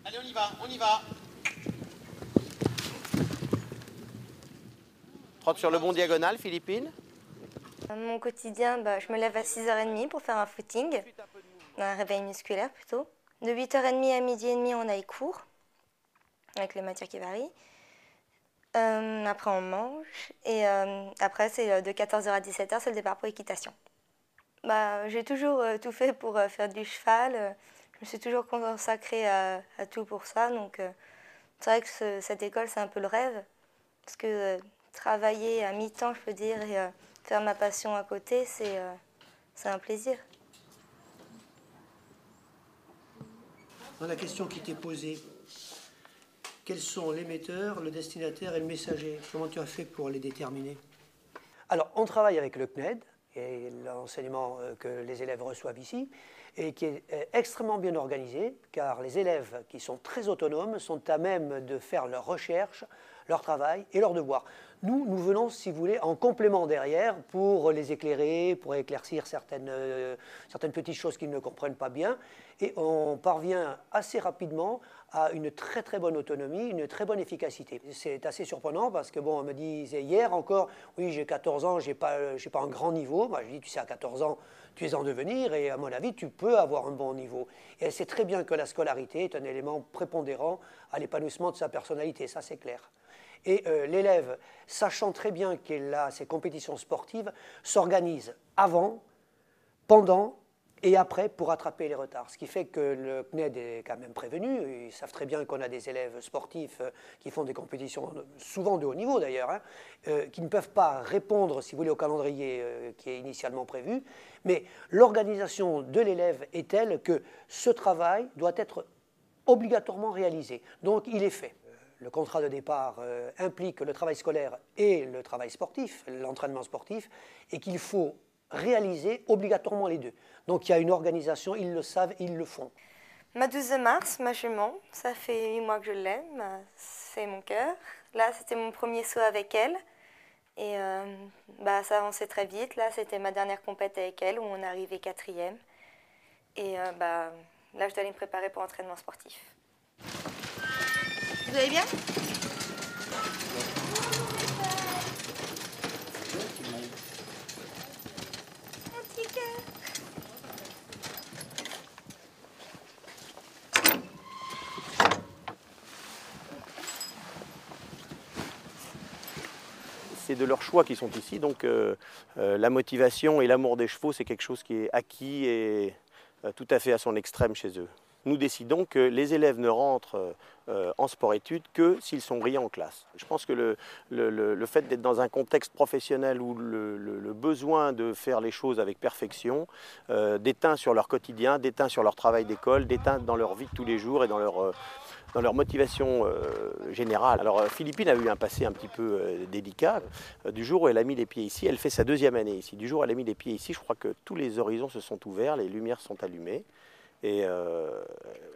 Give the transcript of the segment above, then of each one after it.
Allez, on y va, on y va. Trotte sur le bon diagonal, Philippine. Mon quotidien, je me lève à 6h30 pour faire un footing, un réveil musculaire plutôt. De 8h30 à 12h30, on a les cours, avec les matières qui varient. Après, on mange. Et après, c'est de 14h à 17h, c'est le départ pour l'équitation. J'ai toujours tout fait pour faire du cheval. Je me suis toujours consacrée à tout pour ça. Donc, c'est vrai que cette école, c'est un peu le rêve. Parce que travailler à mi-temps, je peux dire, et faire ma passion à côté, c'est un plaisir. Dans la question qui t'est posée, quels sont l'émetteur, le destinataire et le messager? Comment tu as fait pour les déterminer? Alors, on travaille avec le CNED et l'enseignement que les élèves reçoivent ici, et qui est extrêmement bien organisé, car les élèves qui sont très autonomes sont à même de faire leurs recherches, leur travail et leurs devoirs. Nous venons, si vous voulez, en complément derrière pour les éclairer, pour éclaircir certaines petites choses qu'ils ne comprennent pas bien, et on parvient assez rapidement à une très très bonne autonomie, une très bonne efficacité. C'est assez surprenant parce que, bon, on me disait hier encore, oui, j'ai 14 ans, j'ai pas un grand niveau. Moi, je dis, tu sais, à 14 ans, tu es en devenir et à mon avis, tu peux avoir un bon niveau. Et elle sait très bien que la scolarité est un élément prépondérant à l'épanouissement de sa personnalité, ça c'est clair. Et l'élève, sachant très bien qu'il a ses compétitions sportives, s'organise avant, pendant et après pour rattraper les retards. Ce qui fait que le CNED est quand même prévenu. Ils savent très bien qu'on a des élèves sportifs qui font des compétitions, souvent de haut niveau d'ailleurs, qui ne peuvent pas répondre, si vous voulez, au calendrier qui est initialement prévu. Mais l'organisation de l'élève est telle que ce travail doit être obligatoirement réalisé. Donc il est fait. Le contrat de départ implique le travail scolaire et le travail sportif, l'entraînement sportif, et qu'il faut réaliser obligatoirement les deux. Donc il y a une organisation, ils le savent, ils le font. Ma 12 mars, ma jument, ça fait 8 mois que je l'aime, c'est mon cœur. Là, c'était mon premier saut avec elle. Et ça avançait très vite. Là, c'était ma dernière compète avec elle, où on est arrivé 4e. Et là, je dois aller me préparer pour l'entraînement sportif. Vous allez bien ? C'est de leur choix qu'ils sont ici, donc la motivation et l'amour des chevaux, c'est quelque chose qui est acquis et tout à fait à son extrême chez eux. Nous décidons que les élèves ne rentrent en sport-études que s'ils sont brillants en classe. Je pense que le fait d'être dans un contexte professionnel où le besoin de faire les choses avec perfection déteint sur leur quotidien, déteint sur leur travail d'école, déteint dans leur vie de tous les jours et dans leur motivation générale. Alors Philippine a eu un passé un petit peu délicat. Du jour où elle a mis les pieds ici, elle fait sa 2e année ici. Du jour où elle a mis les pieds ici, je crois que tous les horizons se sont ouverts, les lumières sont allumées. Et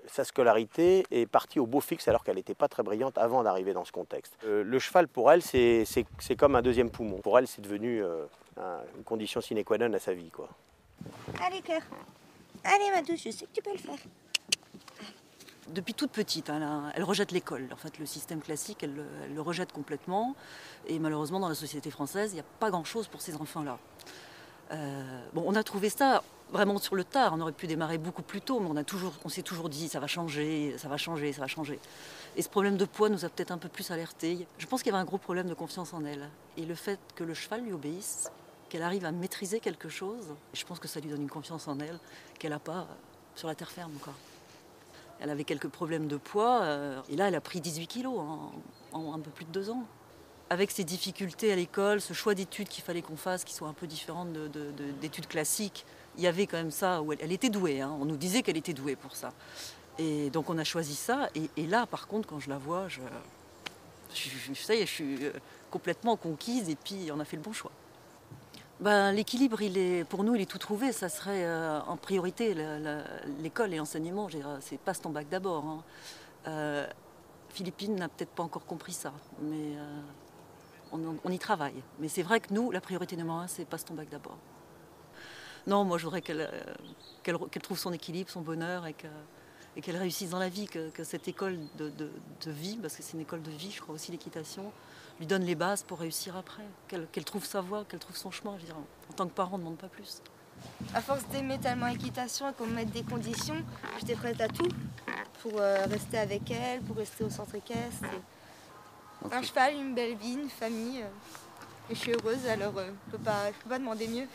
sa scolarité est partie au beau fixe alors qu'elle n'était pas très brillante avant d'arriver dans ce contexte. Le cheval, pour elle, c'est comme un 2e poumon. Pour elle, c'est devenu une condition sine qua non à sa vie, quoi. Allez, cœur. Allez, ma douce, je sais que tu peux le faire. Depuis toute petite, elle rejette l'école. En fait, le système classique, elle le rejette complètement. Et malheureusement, dans la société française, il n'y a pas grand-chose pour ces enfants-là. On a trouvé ça vraiment sur le tard. On aurait pu démarrer beaucoup plus tôt, mais on s'est toujours dit ça va changer, ça va changer, ça va changer. Et ce problème de poids nous a peut-être un peu plus alertés. Je pense qu'il y avait un gros problème de confiance en elle. Et le fait que le cheval lui obéisse, qu'elle arrive à maîtriser quelque chose, je pense que ça lui donne une confiance en elle qu'elle n'a pas sur la terre ferme, quoi. Elle avait quelques problèmes de poids, et là elle a pris 18 kilos en un peu plus de 2 ans. Avec ces difficultés à l'école, ce choix d'études qu'il fallait qu'on fasse, qui soit un peu différente d'études classiques, il y avait quand même ça, où elle était douée, on nous disait qu'elle était douée pour ça. Et donc on a choisi ça, et là par contre quand je la vois, ça y est, je suis complètement conquise, et puis on a fait le bon choix. L'équilibre, pour nous, il est tout trouvé. Ça serait en priorité l'école et l'enseignement. C'est passe ton bac d'abord. Philippine n'a peut-être pas encore compris ça, mais on y travaille. Mais c'est vrai que nous, la priorité numéro 1, c'est passe ton bac d'abord. Non, moi, je voudrais qu'elle trouve son équilibre, son bonheur, et et qu'elle réussisse dans la vie, que cette école de vie, parce que c'est une école de vie, je crois aussi l'équitation, lui donne les bases pour réussir après, qu'elle trouve sa voie, qu'elle trouve son chemin. Je veux dire, en tant que parent, on ne demande pas plus. À force d'aimer tellement l'équitation et qu'on me mette des conditions, j'étais prête à tout pour rester avec elle, pour rester au centre équestre. Un cheval, une belle vie, une famille. Et je suis heureuse, alors je peux pas demander mieux.